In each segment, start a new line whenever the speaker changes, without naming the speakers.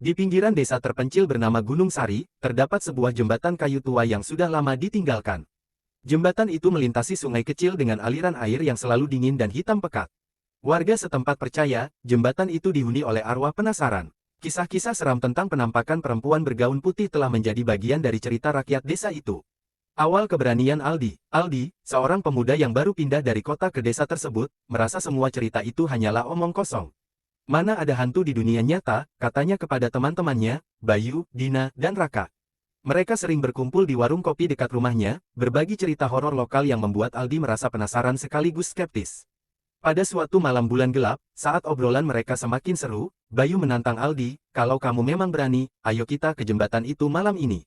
Di pinggiran desa terpencil bernama Gunung Sari, terdapat sebuah jembatan kayu tua yang sudah lama ditinggalkan. Jembatan itu melintasi sungai kecil dengan aliran air yang selalu dingin dan hitam pekat. Warga setempat percaya, jembatan itu dihuni oleh arwah penasaran. Kisah-kisah seram tentang penampakan perempuan bergaun putih telah menjadi bagian dari cerita rakyat desa itu. Awal keberanian Aldi. Aldi, seorang pemuda yang baru pindah dari kota ke desa tersebut, merasa semua cerita itu hanyalah omong kosong. Mana ada hantu di dunia nyata, katanya kepada teman-temannya, Bayu, Dina, dan Raka. Mereka sering berkumpul di warung kopi dekat rumahnya, berbagi cerita horor lokal yang membuat Aldi merasa penasaran sekaligus skeptis. Pada suatu malam bulan gelap, saat obrolan mereka semakin seru, Bayu menantang Aldi, kalau kamu memang berani, ayo kita ke jembatan itu malam ini.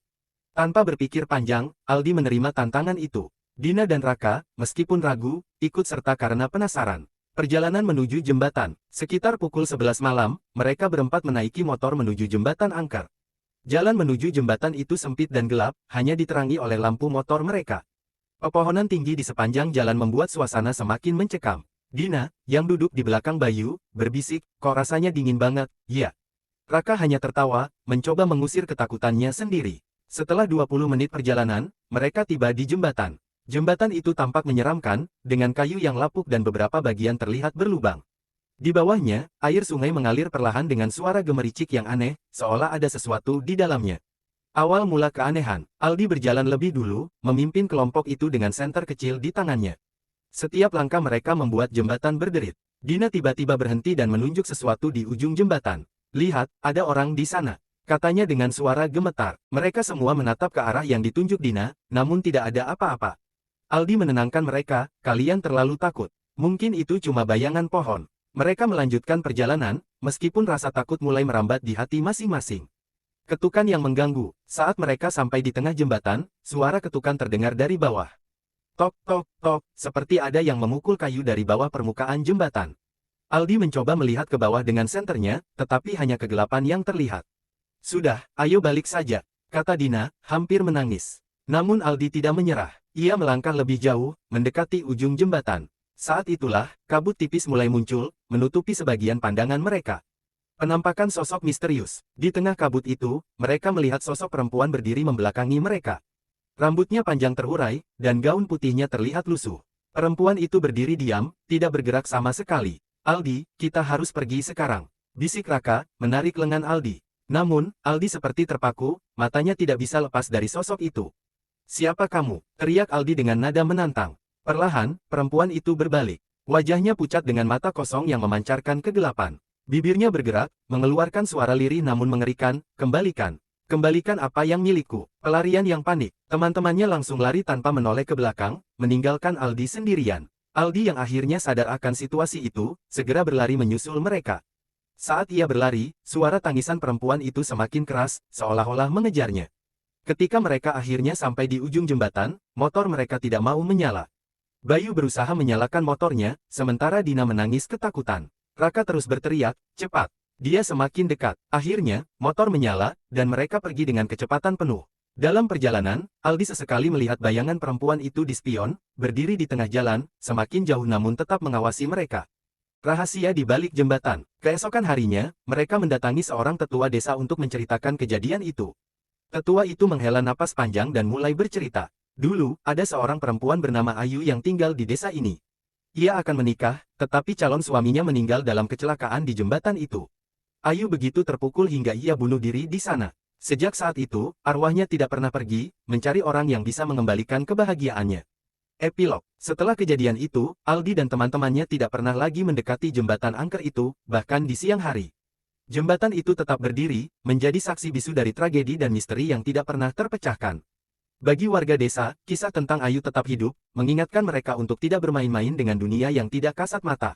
Tanpa berpikir panjang, Aldi menerima tantangan itu. Dina dan Raka, meskipun ragu, ikut serta karena penasaran. Perjalanan menuju jembatan. Sekitar pukul 11 malam, mereka berempat menaiki motor menuju jembatan angker. Jalan menuju jembatan itu sempit dan gelap, hanya diterangi oleh lampu motor mereka. Pepohonan tinggi di sepanjang jalan membuat suasana semakin mencekam. Dina, yang duduk di belakang Bayu, berbisik, kok rasanya dingin banget, ya. Raka hanya tertawa, mencoba mengusir ketakutannya sendiri. Setelah 20 menit perjalanan, mereka tiba di jembatan. Jembatan itu tampak menyeramkan, dengan kayu yang lapuk dan beberapa bagian terlihat berlubang. Di bawahnya, air sungai mengalir perlahan dengan suara gemericik yang aneh, seolah ada sesuatu di dalamnya. Awal mula keanehan, Aldi berjalan lebih dulu, memimpin kelompok itu dengan senter kecil di tangannya. Setiap langkah mereka membuat jembatan berderit. Dina tiba-tiba berhenti dan menunjuk sesuatu di ujung jembatan. Lihat, ada orang di sana. Katanya dengan suara gemetar. Mereka semua menatap ke arah yang ditunjuk Dina, namun tidak ada apa-apa. Aldi menenangkan mereka, kalian terlalu takut. Mungkin itu cuma bayangan pohon. Mereka melanjutkan perjalanan, meskipun rasa takut mulai merambat di hati masing-masing. Ketukan yang mengganggu. Saat mereka sampai di tengah jembatan, suara ketukan terdengar dari bawah. Tok, tok, tok, seperti ada yang memukul kayu dari bawah permukaan jembatan. Aldi mencoba melihat ke bawah dengan senternya, tetapi hanya kegelapan yang terlihat. Sudah, ayo balik saja, kata Dina, hampir menangis. Namun Aldi tidak menyerah. Ia melangkah lebih jauh, mendekati ujung jembatan. Saat itulah, kabut tipis mulai muncul, menutupi sebagian pandangan mereka. Penampakan sosok misterius. Di tengah kabut itu, mereka melihat sosok perempuan berdiri membelakangi mereka. Rambutnya panjang terurai, dan gaun putihnya terlihat lusuh. Perempuan itu berdiri diam, tidak bergerak sama sekali. Aldi, kita harus pergi sekarang, bisik Raka, menarik lengan Aldi. Namun, Aldi seperti terpaku, matanya tidak bisa lepas dari sosok itu. Siapa kamu? Teriak Aldi dengan nada menantang. Perlahan, perempuan itu berbalik. Wajahnya pucat dengan mata kosong yang memancarkan kegelapan. Bibirnya bergerak, mengeluarkan suara lirih namun mengerikan, kembalikan. Kembalikan apa yang milikku. Pelarian yang panik. Teman-temannya langsung lari tanpa menoleh ke belakang, meninggalkan Aldi sendirian. Aldi yang akhirnya sadar akan situasi itu, segera berlari menyusul mereka. Saat ia berlari, suara tangisan perempuan itu semakin keras, seolah-olah mengejarnya. Ketika mereka akhirnya sampai di ujung jembatan, motor mereka tidak mau menyala. Bayu berusaha menyalakan motornya, sementara Dina menangis ketakutan. Raka terus berteriak, cepat. Dia semakin dekat. Akhirnya, motor menyala, dan mereka pergi dengan kecepatan penuh. Dalam perjalanan, Aldi sesekali melihat bayangan perempuan itu di spion, berdiri di tengah jalan, semakin jauh namun tetap mengawasi mereka. Rahasia di balik jembatan. Keesokan harinya, mereka mendatangi seorang tetua desa untuk menceritakan kejadian itu. Tetua itu menghela napas panjang dan mulai bercerita. Dulu, ada seorang perempuan bernama Ayu yang tinggal di desa ini. Ia akan menikah, tetapi calon suaminya meninggal dalam kecelakaan di jembatan itu. Ayu begitu terpukul hingga ia bunuh diri di sana. Sejak saat itu, arwahnya tidak pernah pergi, mencari orang yang bisa mengembalikan kebahagiaannya. Epilog. Setelah kejadian itu, Aldi dan teman-temannya tidak pernah lagi mendekati jembatan angker itu, bahkan di siang hari. Jembatan itu tetap berdiri, menjadi saksi bisu dari tragedi dan misteri yang tidak pernah terpecahkan. Bagi warga desa, kisah tentang Ayu tetap hidup, mengingatkan mereka untuk tidak bermain-main dengan dunia yang tidak kasat mata.